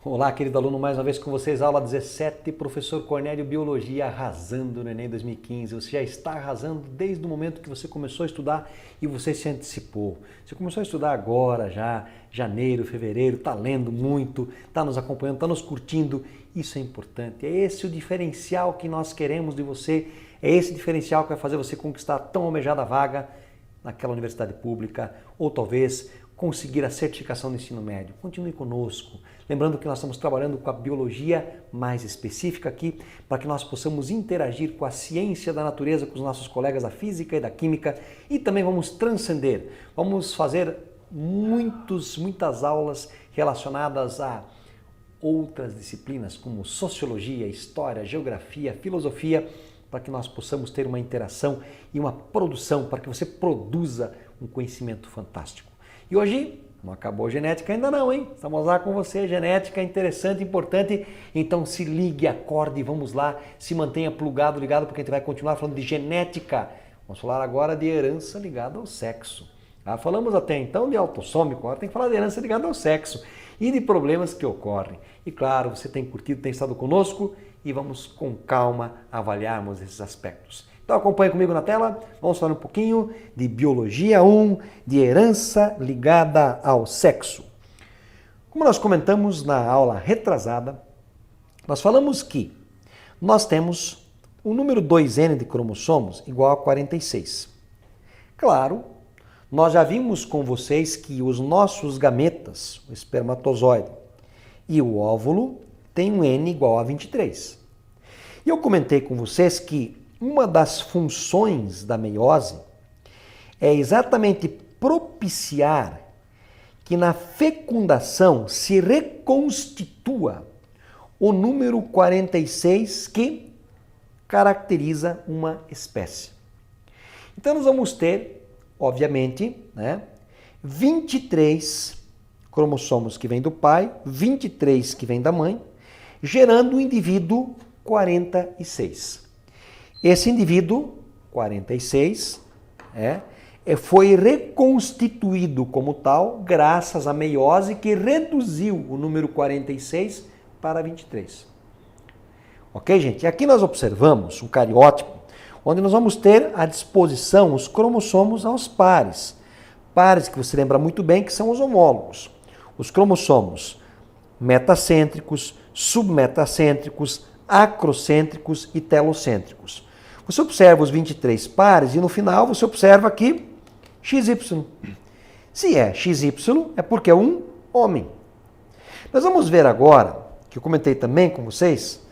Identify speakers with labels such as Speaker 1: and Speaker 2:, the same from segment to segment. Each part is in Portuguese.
Speaker 1: Olá, querido aluno, mais uma vez com vocês, aula 17, professor Cornélio, Biologia, arrasando no Enem 2015. Você já está arrasando desde o momento que você começou a estudar e você se antecipou. Você começou a estudar agora já, janeiro, fevereiro, está lendo muito, está nos acompanhando, está nos curtindo. Isso é importante, é esse o diferencial que nós queremos de você, é esse diferencial que vai fazer você conquistar a tão almejada vaga naquela universidade pública ou talvez conseguir a certificação do ensino médio. Continue conosco. Lembrando que nós estamos trabalhando com a biologia mais específica aqui, para que nós possamos interagir com a ciência da natureza, com os nossos colegas da física e da química, e também vamos transcender. Vamos fazer muitas aulas relacionadas a outras disciplinas, como sociologia, história, geografia, filosofia, para que nós possamos ter uma interação e uma produção, para que você produza um conhecimento fantástico. E hoje não acabou a genética ainda não, hein? Estamos lá com você, genética interessante, importante. Então se ligue, acorde e vamos lá, se mantenha plugado, ligado, porque a gente vai continuar falando de genética. Vamos falar agora de herança ligada ao sexo. Falamos até então de autossômico, agora tem que falar de herança ligada ao sexo e de problemas que ocorrem. E claro, você tem curtido, tem estado conosco e vamos com calma avaliarmos esses aspectos. Então acompanhe comigo na tela, vamos falar um pouquinho de Biologia 1, de herança ligada ao sexo. Como nós comentamos na aula retrasada, nós falamos que nós temos o número 2N de cromossomos igual a 46. Claro, nós já vimos com vocês que os nossos gametas, o espermatozoide e o óvulo, têm um N igual a 23. E eu comentei com vocês que uma das funções da meiose é exatamente propiciar que na fecundação se reconstitua o número 46 que caracteriza uma espécie. Então nós vamos ter, obviamente, 23 cromossomos que vêm do pai, 23 que vêm da mãe, gerando o indivíduo 46. Esse indivíduo, 46, foi reconstituído como tal graças à meiose que reduziu o número 46 para 23. Ok, gente? E aqui nós observamos um cariótipo, onde nós vamos ter à disposição os cromossomos aos pares. Pares que você lembra muito bem que são os homólogos. Os cromossomos metacêntricos, submetacêntricos, acrocêntricos e telocêntricos. Você observa os 23 pares e no final você observa aqui XY. Se é XY, é porque é um homem. Nós vamos ver agora, que eu comentei também com vocês,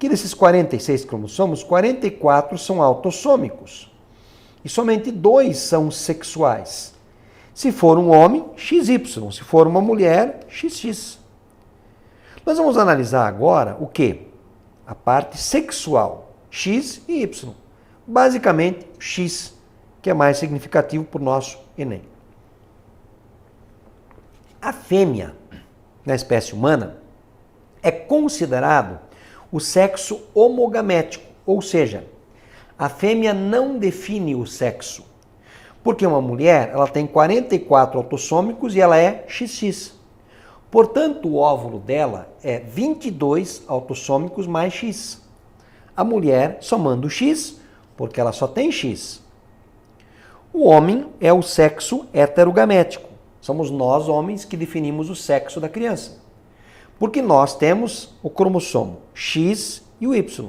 Speaker 1: que desses 46 cromossomos, 44 são autossômicos e somente 2 são sexuais. Se for um homem, XY. Se for uma mulher, XX. Nós vamos analisar agora o quê? A parte sexual, X e Y. Basicamente, X, que é mais significativo para o nosso Enem. A fêmea, na espécie humana, é considerado o sexo homogamético, ou seja, a fêmea não define o sexo, porque uma mulher ela tem 44 autossômicos e ela é XX. Portanto, o óvulo dela é 22 autossômicos mais X. A mulher somando X, porque ela só tem X. O homem é o sexo heterogamético. Somos nós, homens, que definimos o sexo da criança. Porque nós temos o cromossomo X e o Y.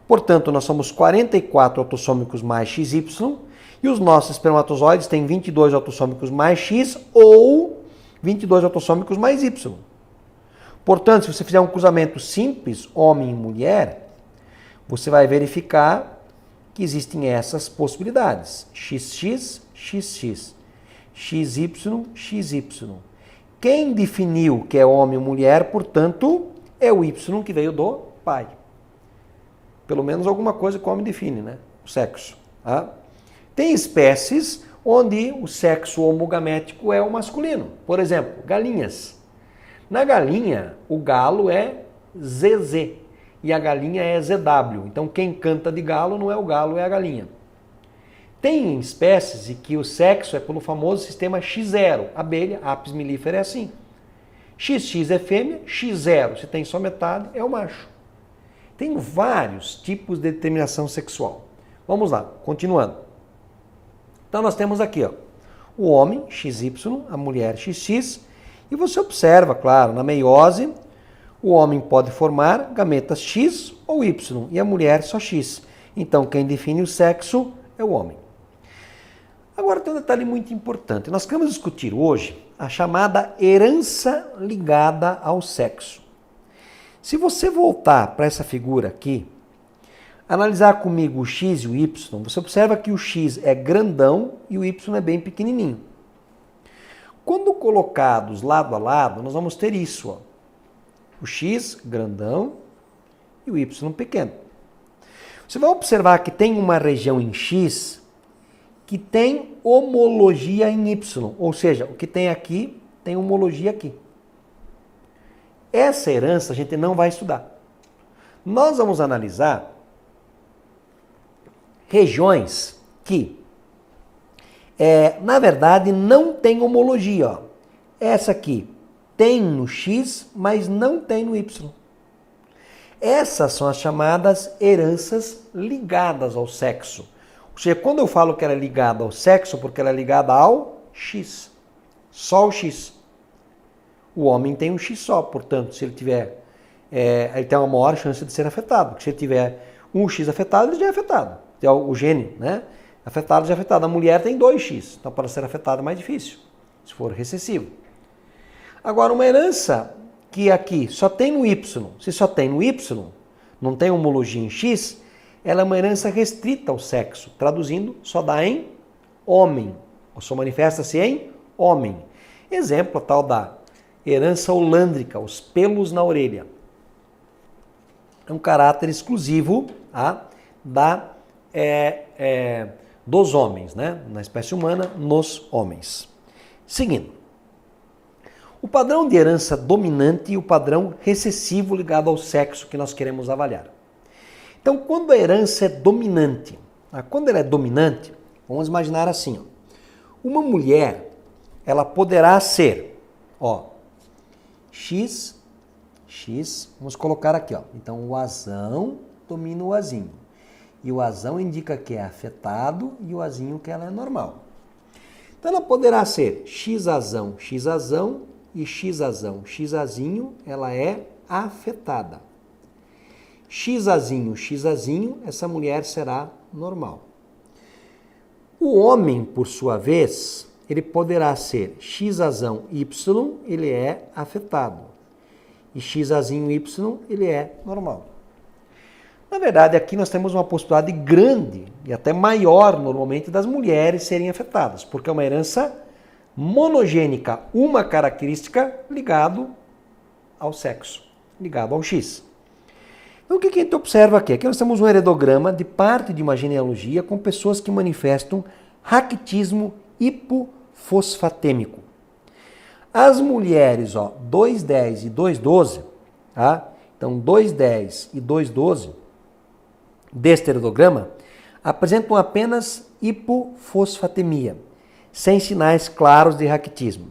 Speaker 1: Portanto, nós somos 44 autossômicos mais XY e os nossos espermatozoides têm 22 autossômicos mais X ou 22 autossômicos mais Y. Portanto, se você fizer um cruzamento simples, homem e mulher, você vai verificar que existem essas possibilidades. XX, XX, XY, XY. Quem definiu que é homem ou mulher, portanto, é o Y que veio do pai. Pelo menos alguma coisa que o homem define, né? O sexo. Tem espécies onde o sexo homogamético é o masculino. Por exemplo, galinhas. Na galinha, o galo é ZZ e a galinha é ZW. Então, quem canta de galo não é o galo, é a galinha. Tem espécies em que o sexo é pelo famoso sistema X0. Abelha, Apis mellifera é assim. XX é fêmea, X0, se tem só metade, é o macho. Tem vários tipos de determinação sexual. Vamos lá, continuando. Então nós temos aqui, ó, o homem, XY, a mulher, XX, e você observa, claro, na meiose, o homem pode formar gametas X ou Y, e a mulher só X. Então quem define o sexo é o homem. Agora tem um detalhe muito importante. Nós queremos discutir hoje a chamada herança ligada ao sexo. Se você voltar para essa figura aqui, analisar comigo o X e o Y, você observa que o X é grandão e o Y é bem pequenininho. Quando colocados lado a lado, nós vamos ter isso, ó. O X grandão e o Y pequeno. Você vai observar que tem uma região em X que tem homologia em Y, ou seja, o que tem aqui tem homologia aqui. Essa herança a gente não vai estudar. Nós vamos analisar regiões que, na verdade, não tem homologia. Ó. Essa aqui tem no X, mas não tem no Y. Essas são as chamadas heranças ligadas ao sexo. Ou seja, quando eu falo que ela é ligada ao sexo, porque ela é ligada ao X. Só o X. O homem tem um X só, portanto, se ele tiver, ele tem uma maior chance de ser afetado. Porque se ele tiver um X afetado, ele já é afetado. O gene, né? Afetado já é afetado. A mulher tem 2X, então para ser afetada é mais difícil, se for recessivo. Agora, uma herança que aqui só tem no Y, se só tem no Y, não tem homologia em X, ela é uma herança restrita ao sexo. Traduzindo, só dá em homem, ou só manifesta-se em homem. Exemplo, a tal da herança holândrica, os pelos na orelha. É um caráter exclusivo dos homens, né? Na espécie humana, nos homens. Seguindo. O padrão de herança dominante e o padrão recessivo ligado ao sexo que nós queremos avaliar. Então, quando a herança é dominante, quando ela é dominante, vamos imaginar assim, ó, uma mulher, ela poderá ser, ó, X, vamos colocar aqui, ó. Então, o azão domina o azinho. E o azão indica que é afetado e o azinho que ela é normal. Então, ela poderá ser X-azão e X-azinho, ela é afetada. X-azinho, essa mulher será normal. O homem, por sua vez, ele poderá ser X-azão Y, ele é afetado. E X-azinho Y, ele é normal. Na verdade, aqui nós temos uma possibilidade grande e até maior, normalmente, das mulheres serem afetadas, porque é uma herança monogênica, uma característica ligado ao sexo, ligado ao X. Então, o que a gente observa aqui? Aqui nós temos um heredograma de parte de uma genealogia com pessoas que manifestam raquitismo hipofosfatêmico. As mulheres, ó, 2,10 e 2,12, tá? Então, 2,10 e 2,12 deste heredograma apresentam apenas hipofosfatemia, sem sinais claros de raquitismo.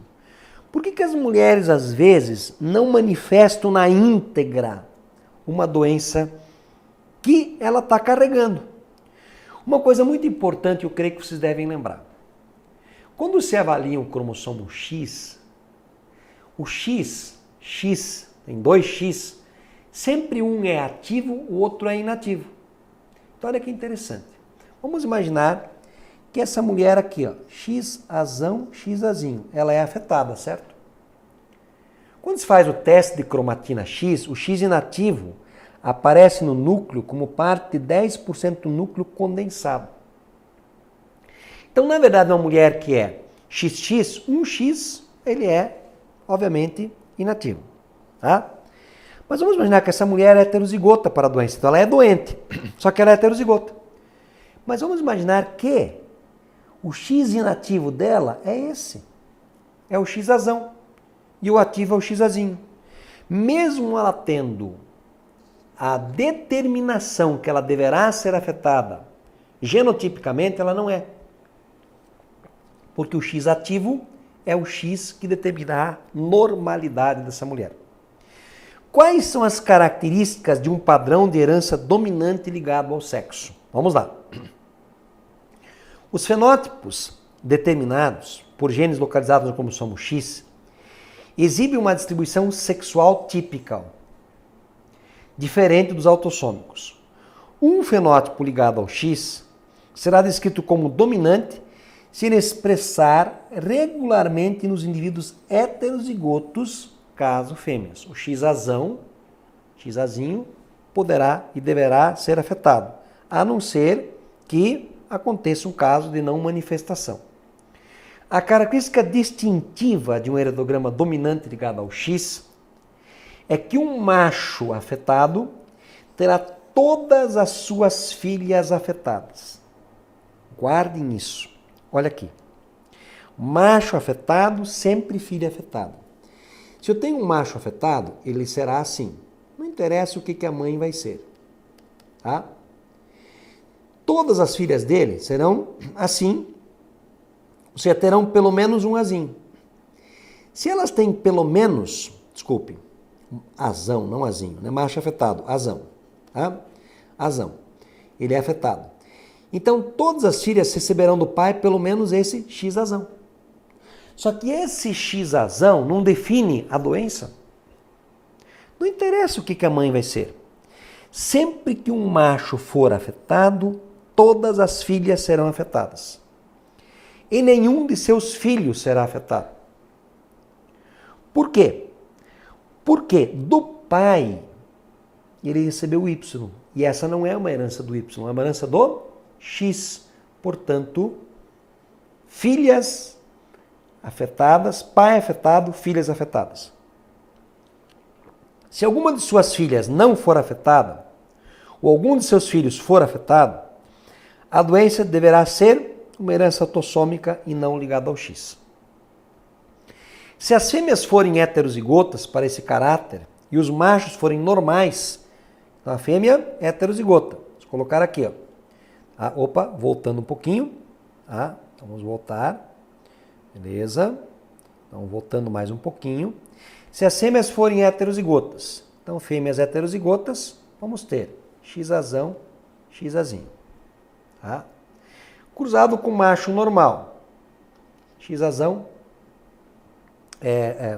Speaker 1: Por que as mulheres, às vezes, não manifestam na íntegra uma doença que ela está carregando? Uma coisa muito importante, eu creio que vocês devem lembrar. Quando se avalia o cromossomo X, o X, tem 2X, sempre um é ativo, o outro é inativo. Então olha que interessante. Vamos imaginar que essa mulher aqui, ó, X-azão, X-azinho, ela é afetada, certo? Quando se faz o teste de cromatina X, o X inativo aparece no núcleo como parte de 10% do núcleo condensado. Então, na verdade, uma mulher que é XX, um X, ele é, obviamente, inativo. Tá? Mas vamos imaginar que essa mulher é heterozigota para a doença. Então, ela é doente, só que ela é heterozigota. Mas vamos imaginar que o X inativo dela é esse. É o X-azão. E o ativo é o X-azinho. Mesmo ela tendo a determinação que ela deverá ser afetada, genotipicamente ela não é. Porque o X ativo é o X que determinará a normalidade dessa mulher. Quais são as características de um padrão de herança dominante ligado ao sexo? Vamos lá. Os fenótipos determinados por genes localizados no cromossomo X exibem uma distribuição sexual típica, diferente dos autossômicos. Um fenótipo ligado ao X será descrito como dominante se ele expressar regularmente nos indivíduos heterozigotos, caso fêmeas. O X-azão, X-azinho, poderá e deverá ser afetado, a não ser que aconteça um caso de não manifestação. A característica distintiva de um heredograma dominante ligado ao X é que um macho afetado terá todas as suas filhas afetadas. Guardem isso. Olha aqui. Macho afetado, sempre filha afetada. Se eu tenho um macho afetado, ele será assim. Não interessa o que a mãe vai ser. Tá? Todas as filhas dele serão assim. Ou seja, terão pelo menos um azinho. Se elas têm pelo menos, desculpe, azão, não azinho, né? Macho afetado, azão. Tá? Azão. Ele é afetado. Então, todas as filhas receberão do pai pelo menos esse X-azão. Só que esse X-azão não define a doença. Não interessa o que a mãe vai ser. Sempre que um macho for afetado, todas as filhas serão afetadas. E nenhum de seus filhos será afetado. Por quê? Porque do pai ele recebeu o Y. E essa não é uma herança do Y, é uma herança do X. Portanto, filhas afetadas, pai afetado, filhas afetadas. Se alguma de suas filhas não for afetada, ou algum de seus filhos for afetado, a doença deverá ser uma herança autossômica e não ligada ao X. Se as fêmeas forem heterozigotas para esse caráter e os machos forem normais, então a fêmea é heterozigota. Vou colocar aqui, ó. Ah, opa, voltando um pouquinho. Ah, vamos voltar. Beleza. Então, voltando mais um pouquinho. Se as fêmeas forem heterozigotas, então fêmeas heterozigotas, vamos ter X-azão, X-azinho. Tá? Cruzado com macho normal. X-azão,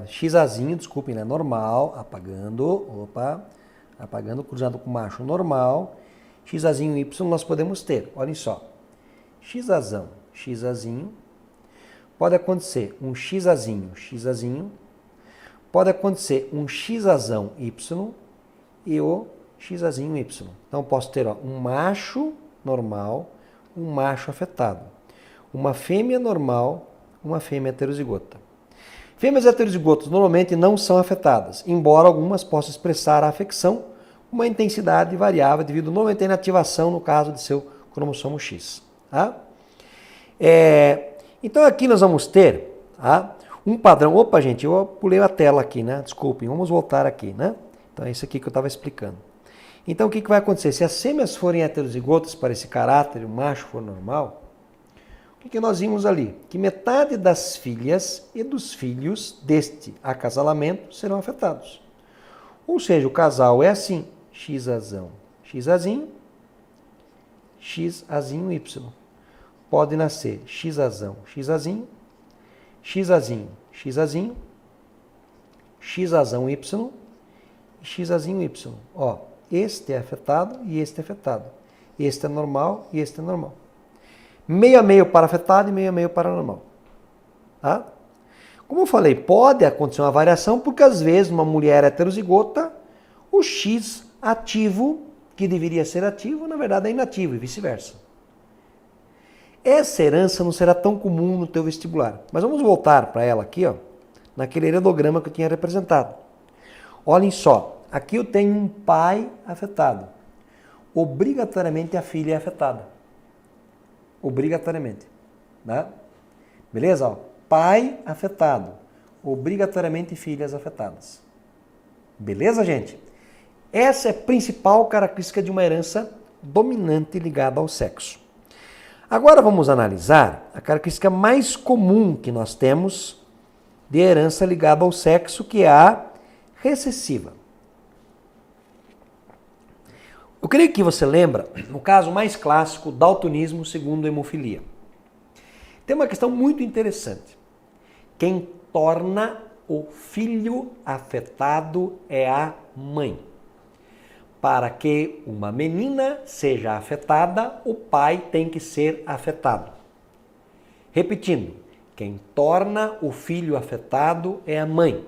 Speaker 1: X-azinho, desculpem, né? Normal, apagando, apagando, cruzado com macho normal. X-azinho Y nós podemos ter, olhem só. X-azão, X-azinho. Pode acontecer um X-azinho, X-azinho. Pode acontecer um X-azão Y e o X-azinho Y. Então posso ter um macho normal, um macho afetado. Uma fêmea normal, uma fêmea heterozigota. Fêmeas heterozigotas normalmente não são afetadas, embora algumas possam expressar a afecção com uma intensidade variável devido normalmente à inativação no caso de seu cromossomo X. Tá? Então aqui nós vamos ter um padrão. Opa, gente, eu pulei a tela aqui, né? Desculpem, vamos voltar aqui, né? Então é isso aqui que eu estava explicando. Então o que vai acontecer? Se as fêmeas forem heterozigotas para esse caráter e o macho for normal, o que nós vimos ali? Que metade das filhas e dos filhos deste acasalamento serão afetados. Ou seja, o casal é assim, X-azão, X-azinho, X-azinho Y. Pode nascer X-azão, X-azinho, X-azinho, X-azinho, X-azão Y e X-azinho Y. Ó, este é afetado e este é afetado. Este é normal e este é normal. Meio a meio para afetado e meio a meio para normal. Tá? Como eu falei, pode acontecer uma variação porque às vezes uma mulher heterozigota, o X ativo, que deveria ser ativo, na verdade é inativo e vice-versa. Essa herança não será tão comum no teu vestibular. Mas vamos voltar para ela aqui, ó, naquele heredograma que eu tinha representado. Olhem só, aqui eu tenho um pai afetado. Obrigatoriamente a filha é afetada. Obrigatoriamente. Né? Beleza? Ó, pai afetado. Obrigatoriamente filhas afetadas. Beleza, gente? Essa é a principal característica de uma herança dominante ligada ao sexo. Agora vamos analisar a característica mais comum que nós temos de herança ligada ao sexo, que é a recessiva. Eu creio que você lembra, no caso mais clássico, daltonismo segundo hemofilia. Tem uma questão muito interessante. Quem torna o filho afetado é a mãe. Para que uma menina seja afetada, o pai tem que ser afetado. Repetindo, quem torna o filho afetado é a mãe.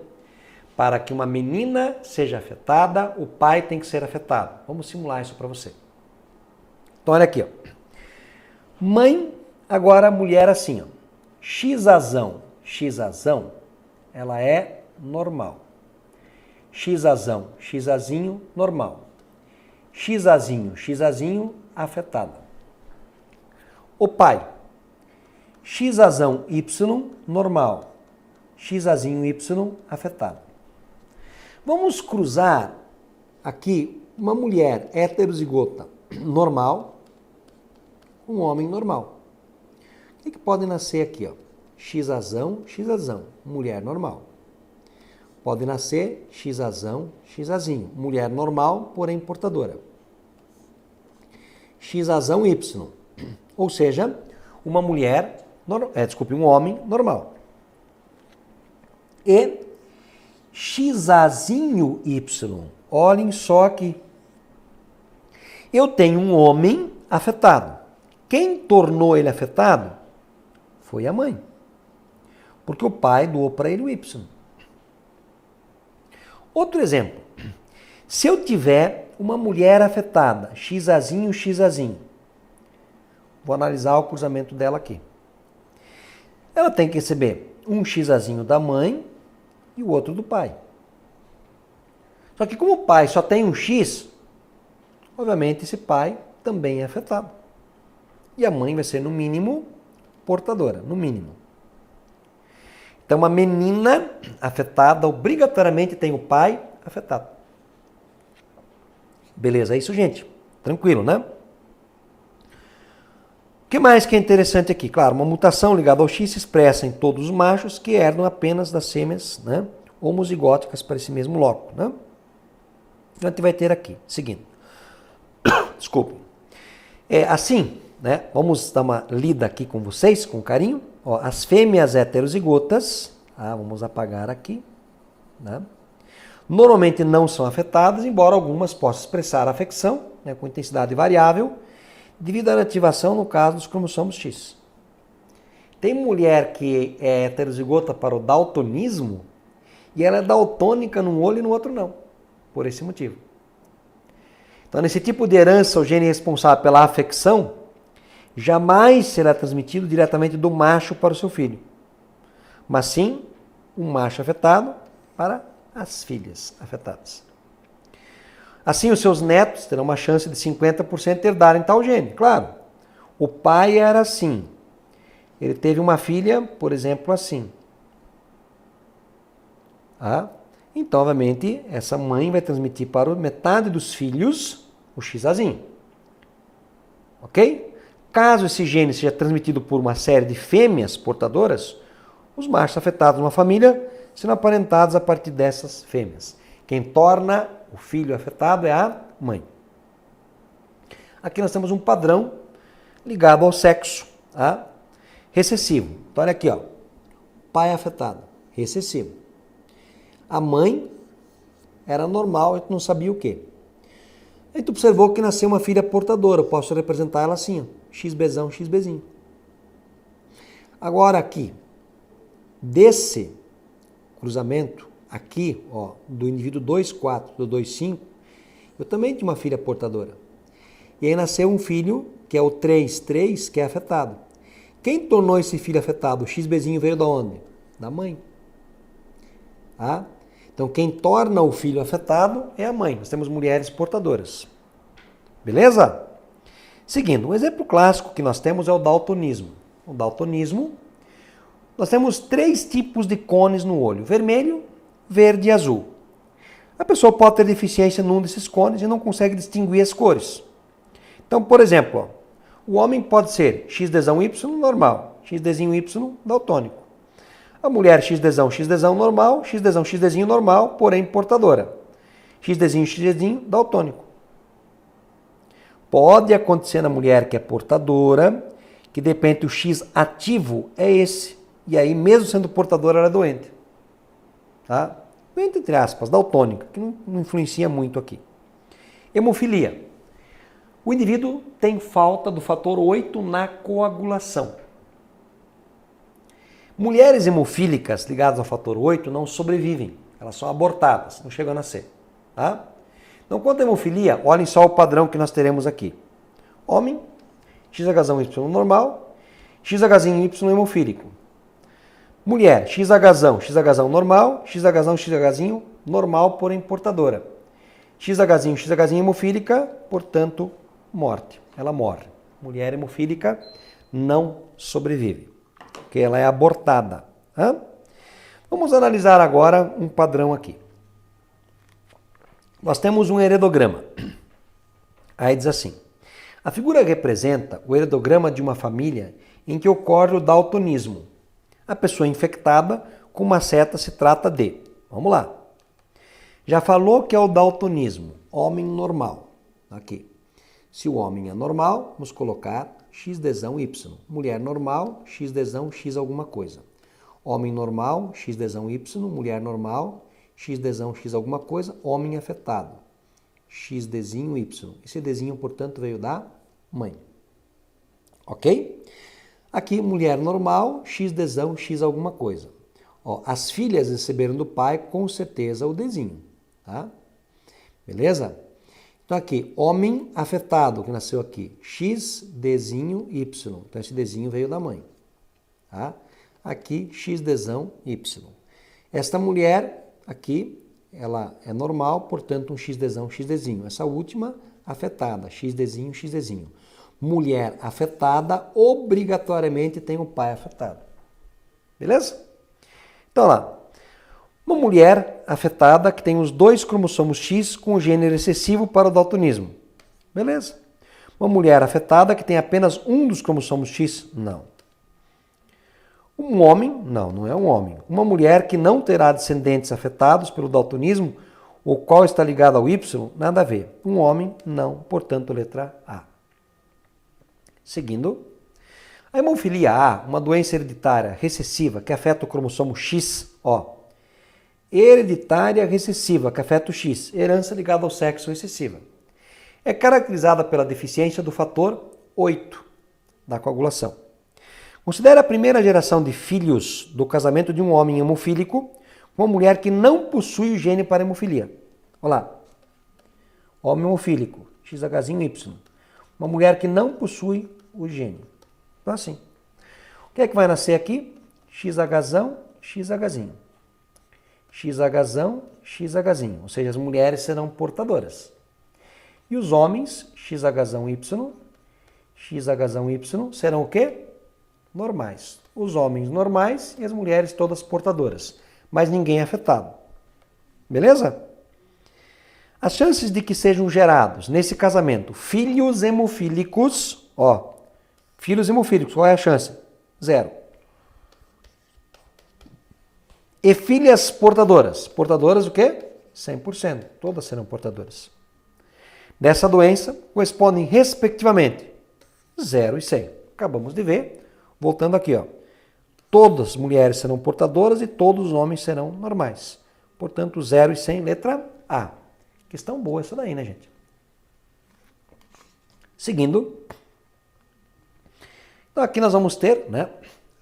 Speaker 1: Para que uma menina seja afetada, o pai tem que ser afetado. Vamos simular isso para você. Então, olha aqui. Ó. Mãe, agora mulher assim. Ó. Xazão, ela é normal. Xazinho, normal. Xazinho, afetada. O pai, Xazão Y, normal. Xazinho Y, afetado. Vamos cruzar aqui uma mulher heterozigota normal com um homem normal. O que pode nascer aqui? Ó? Xazão, mulher normal. Pode nascer Xazinho, mulher normal, porém portadora. Xazão Y, ou seja, uma mulher, um homem normal. E Xazinho Y, olhem só aqui. Eu tenho um homem afetado. Quem tornou ele afetado foi a mãe. Porque o pai doou para ele o Y. Outro exemplo. Se eu tiver uma mulher afetada, Xazinho, vou analisar o cruzamento dela aqui. Ela tem que receber um Xazinho da mãe e o outro do pai. Só que como o pai só tem um X, obviamente esse pai também é afetado. E a mãe vai ser, no mínimo, portadora, no mínimo. Então, uma menina afetada obrigatoriamente tem o pai afetado. Beleza, é isso, gente? Tranquilo, né? O que mais que é interessante aqui? Claro, uma mutação ligada ao X se expressa em todos os machos que herdam apenas das fêmeas, né, homozigóticas para esse mesmo loco. Né? Então, a gente vai ter aqui, seguindo. Desculpe. Assim, né, vamos dar uma lida aqui com vocês, com carinho. Ó, as fêmeas heterozigotas, vamos apagar aqui, né, normalmente não são afetadas, embora algumas possam expressar afecção, né, com intensidade variável, devido à inativação, no caso dos cromossomos X. Tem mulher que é heterozigota para o daltonismo e ela é daltônica num olho e no outro não, por esse motivo. Então, nesse tipo de herança, o gene responsável pela afecção jamais será transmitido diretamente do macho para o seu filho, mas sim o macho afetado para as filhas afetadas. Assim, os seus netos terão uma chance de 50% de herdarem tal gene. Claro, o pai era assim. Ele teve uma filha, por exemplo, assim. Então, obviamente, essa mãe vai transmitir para metade dos filhos o Xazinho. Ok? Caso esse gene seja transmitido por uma série de fêmeas portadoras, os machos afetados numa família serão aparentados a partir dessas fêmeas. Quem torna o filho afetado é a mãe. Aqui nós temos um padrão ligado ao sexo, recessivo. Então olha aqui, ó. Pai afetado, recessivo. A mãe era normal, a gente não sabia o quê. A gente observou que nasceu uma filha portadora, eu posso representar ela assim, ó. XBzão, XBzinho. Agora aqui, desse cruzamento, aqui, ó, do indivíduo 2,4 do 2,5, eu também tinha uma filha portadora. E aí nasceu um filho, que é o 3,3, que é afetado. Quem tornou esse filho afetado? O XBzinho veio da onde? Da mãe. Então, quem torna o filho afetado é a mãe. Nós temos mulheres portadoras. Beleza? Seguindo, um exemplo clássico que nós temos é o daltonismo. O daltonismo, nós temos 3 tipos de cones no olho: vermelho, verde e azul. A pessoa pode ter deficiência num desses cones e não consegue distinguir as cores. Então, por exemplo, o homem pode ser XDzão Y normal, XDzinho Y daltônico. A mulher XDzão, XDzão normal, XDzão, XDzinho normal, porém portadora. XDzinho, XDzinho daltônico. Pode acontecer na mulher que é portadora, que de repente o X ativo é esse. E aí, mesmo sendo portadora, ela é doente. Tá? Doente, entre aspas, daltônica, que não influencia muito aqui. Hemofilia. O indivíduo tem falta do fator 8 na coagulação. Mulheres hemofílicas ligadas ao fator 8 não sobrevivem. Elas são abortadas, não chegam a nascer. Tá? Então, quanto à hemofilia, olhem só o padrão que nós teremos aqui. Homem, XHY normal, XHY hemofílico. Mulher, XHzão normal, XHzinho normal, porém portadora. XHzinho hemofílica, portanto, morte. Ela morre. Mulher hemofílica não sobrevive, porque ela é abortada. Vamos analisar agora um padrão aqui. Nós temos um heredograma. Aí diz assim: a figura representa o heredograma de uma família em que ocorre o daltonismo. A pessoa infectada com uma seta se trata de... Vamos lá. Já falou que é o daltonismo, homem normal. Aqui. Se o homem é normal, vamos colocar XDzão Y. Mulher normal, XDzão X alguma coisa. Homem normal, XDzão Y. Mulher normal, XDzão X alguma coisa. Homem afetado, XDzinho Y. Esse Dzinho, portanto, veio da mãe. Ok? Aqui, mulher normal, XDzão X alguma coisa. Ó, as filhas receberam do pai, com certeza, o Dzinho. Tá? Beleza? Então aqui, homem afetado, que nasceu aqui, XDzinho Y. Então esse Dzinho veio da mãe. Tá? Aqui, XDzão Y. Esta mulher aqui, ela é normal, portanto um XDzão XDzinho. Essa última, afetada, XDzinho XDzinho. Mulher afetada, obrigatoriamente tem o pai afetado. Beleza? Então lá. Uma mulher afetada que tem os 2 cromossomos X com o gene recessivo para o daltonismo. Beleza. Uma mulher afetada que tem apenas um dos cromossomos X? Não. Um homem? Não, não é um homem. Uma mulher que não terá descendentes afetados pelo daltonismo, o qual está ligado ao Y? Nada a ver. Um homem? Não. Portanto, letra A. Seguindo. A hemofilia A, uma doença hereditária recessiva que afeta o cromossomo X, ó. Hereditária recessiva, que afeta o X, herança ligada ao sexo recessiva. É caracterizada pela deficiência do fator 8 da coagulação. Considera a primeira geração de filhos do casamento de um homem hemofílico com uma mulher que não possui o gene para hemofilia. Olha lá. Homem hemofílico, XHzinho Y. Uma mulher que não possui o gene. Então assim. O que é que vai nascer aqui? XHzão, XHzinho. XHzão, XHzinho, ou seja, as mulheres serão portadoras. E os homens, XHzão Y, XHzão Y, serão o quê? Normais. Os homens normais e as mulheres todas portadoras, mas ninguém afetado. Beleza? As chances de que sejam gerados, nesse casamento, filhos hemofílicos, ó, filhos hemofílicos, qual é a chance? 0. E filhas portadoras. Portadoras o quê? 100%. Todas serão portadoras. Dessa doença correspondem, respectivamente, 0 e 100. Acabamos de ver. Voltando aqui, ó. Todas as mulheres serão portadoras e todos os homens serão normais. Portanto, 0 e 100, letra A. Questão boa essa daí, né, gente? Seguindo. Então, aqui nós vamos ter, né,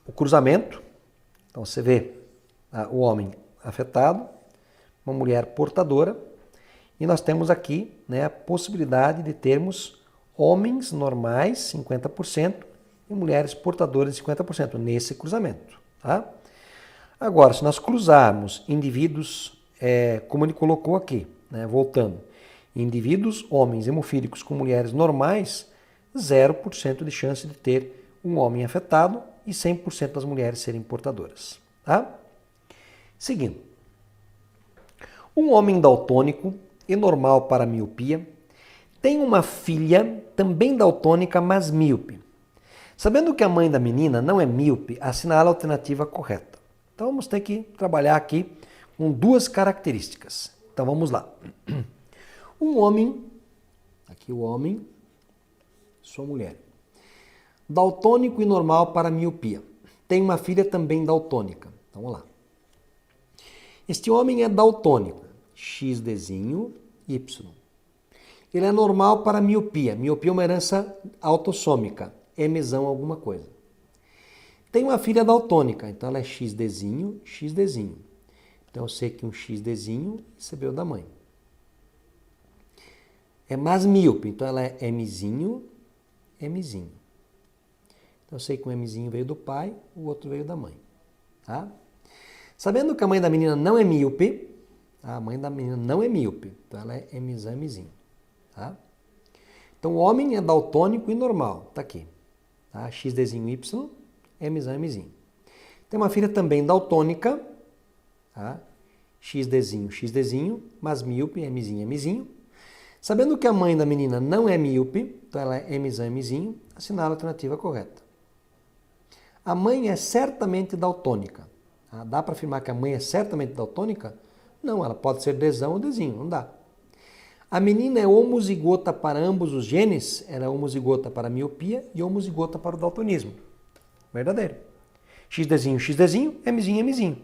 Speaker 1: o cruzamento. Então, você vê o homem afetado, uma mulher portadora, e nós temos aqui, né, a possibilidade de termos homens normais, 50%, e mulheres portadoras, 50%, nesse cruzamento. Tá? Agora, se nós cruzarmos indivíduos, como ele colocou aqui, né, voltando, indivíduos, homens hemofílicos com mulheres normais, 0% de chance de ter um homem afetado e 100% das mulheres serem portadoras. Tá? Seguindo. Um homem daltônico e normal para miopia tem uma filha também daltônica, mas míope. Sabendo que a mãe da menina não é míope, assinala a alternativa correta. Então vamos ter que trabalhar aqui com duas características. Então vamos lá. Um homem, aqui o homem, sua mulher, daltônico e normal para miopia. Tem uma filha também daltônica. Então vamos lá. Este homem é daltônico, XDzinho, Y. Ele é normal para miopia. Miopia é uma herança autossômica, Mzão alguma coisa. Tem uma filha daltônica, então ela é XDzinho, XDzinho. Então eu sei que um XDzinho recebeu da mãe. É mais míope, então ela é Mzinho, Mzinho. Então eu sei que um Mzinho veio do pai, o outro veio da mãe. Tá? Sabendo que a mãe da menina não é míope, a mãe da menina não é míope, então ela é Mzão, Mzinho. Tá? Então o homem é daltônico e normal, tá aqui. Tá? XDzinho, Y, Mzão, Mzinho. Tem uma filha também daltônica, tá? XDzinho, XDzinho, mas míope, Mzinho, Mzinho. Sabendo que a mãe da menina não é míope, então ela é Mzão, Mzinho, assinala a alternativa correta. A mãe é certamente daltônica. Tá? Dá para afirmar que a mãe é certamente daltônica? Não, ela pode ser Dzão ou Dzinho, não dá. A menina é homozigota para ambos os genes, ela é homozigota para a miopia e homozigota para o daltonismo. Verdadeiro. XDzinho, XDzinho, Mzinho, Mzinho.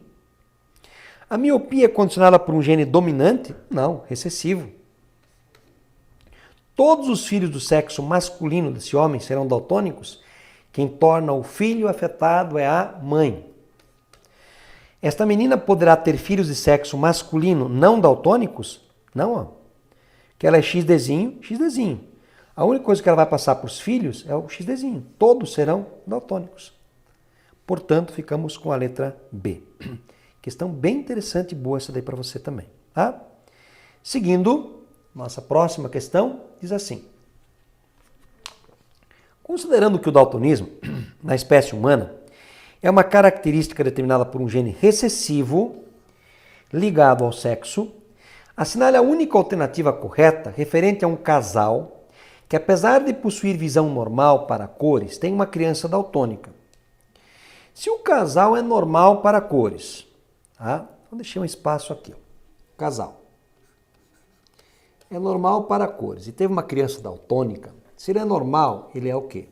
Speaker 1: A miopia é condicionada por um gene dominante? Não, recessivo. Todos os filhos do sexo masculino desse homem serão daltônicos? Quem torna o filho afetado é a mãe. Esta menina poderá ter filhos de sexo masculino não daltônicos? Não, ó. Que ela é XDzinho, XDzinho. A única coisa que ela vai passar para os filhos é o XDzinho. Todos serão daltônicos. Portanto, ficamos com a letra B. Questão bem interessante e boa essa daí para você também. Tá? Seguindo, nossa próxima questão diz assim. Considerando que o daltonismo, na espécie humana, é uma característica determinada por um gene recessivo ligado ao sexo, assinale a única alternativa correta referente a um casal que, apesar de possuir visão normal para cores, tem uma criança daltônica. Se o casal é normal para cores, tá? Então deixei um espaço aqui. Ó. Casal. É normal para cores. E teve uma criança daltônica. Se ele é normal, ele é o quê?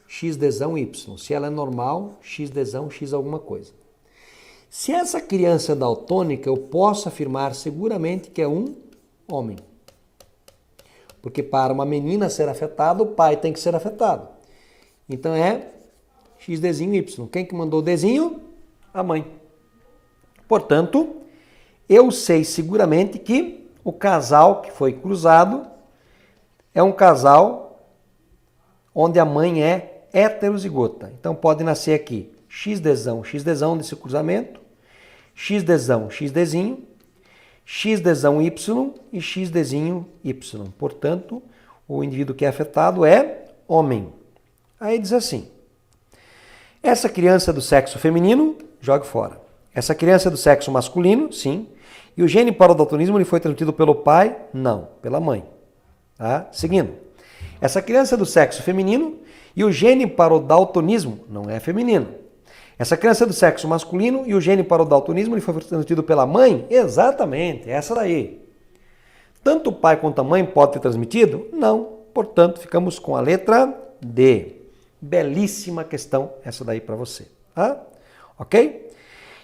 Speaker 1: XDzão Y. Se ela é normal, XDzão X alguma coisa. Se essa criança é daltônica, eu posso afirmar seguramente que é um homem. Porque para uma menina ser afetada, o pai tem que ser afetado. Então é XDzinho Y. Quem que mandou o Dzinho? A mãe. Portanto, eu sei seguramente que o casal que foi cruzado é um casal onde a mãe é heterozigota. Então pode nascer aqui XDzão, XDzão desse cruzamento, XDzão, XDzinho, XDzão Y e XDzinho Y. Portanto, o indivíduo que é afetado é homem. Aí diz assim, essa criança é do sexo feminino, jogue fora. Essa criança é do sexo masculino, sim. E o gene para o daltonismo ele foi transmitido pelo pai? Não, pela mãe. Tá? Seguindo. Essa criança é do sexo feminino e o gene para o daltonismo não é feminino. Essa criança é do sexo masculino e o gene para o daltonismo ele foi transmitido pela mãe? Exatamente, essa daí. Tanto o pai quanto a mãe podem ter transmitido? Não. Portanto, ficamos com a letra D. Belíssima questão essa daí para você. Tá? Ok?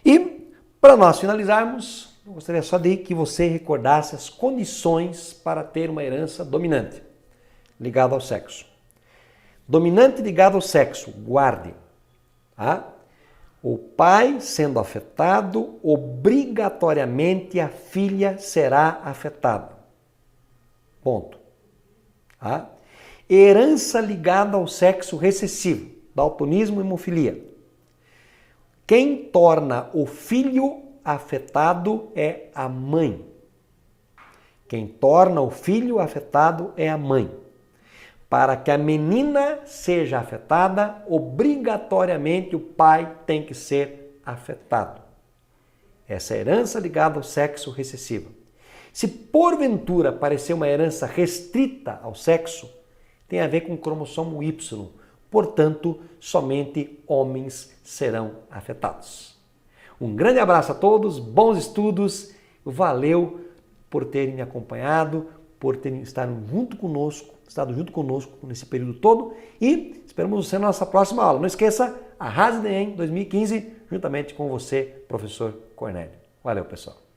Speaker 1: E, para nós finalizarmos, eu gostaria só de que você recordasse as condições para ter uma herança dominante, ligada ao sexo. Dominante ligado ao sexo, guarde. Tá? O pai sendo afetado, obrigatoriamente a filha será afetada. Ponto. Tá? Herança ligada ao sexo recessivo, daltonismo e hemofilia. Quem torna o filho afetado é a mãe. Quem torna o filho afetado é a mãe. Para que a menina seja afetada, obrigatoriamente o pai tem que ser afetado. Essa herança ligada ao sexo recessivo. Se porventura aparecer uma herança restrita ao sexo, tem a ver com o cromossomo Y. Portanto, somente homens serão afetados. Um grande abraço a todos, bons estudos, valeu por terem me acompanhado, por terem estado junto conosco nesse período todo e esperamos você na nossa próxima aula. Não esqueça, Arrase no Enem 2015, juntamente com você, professor Cornélio. Valeu, pessoal.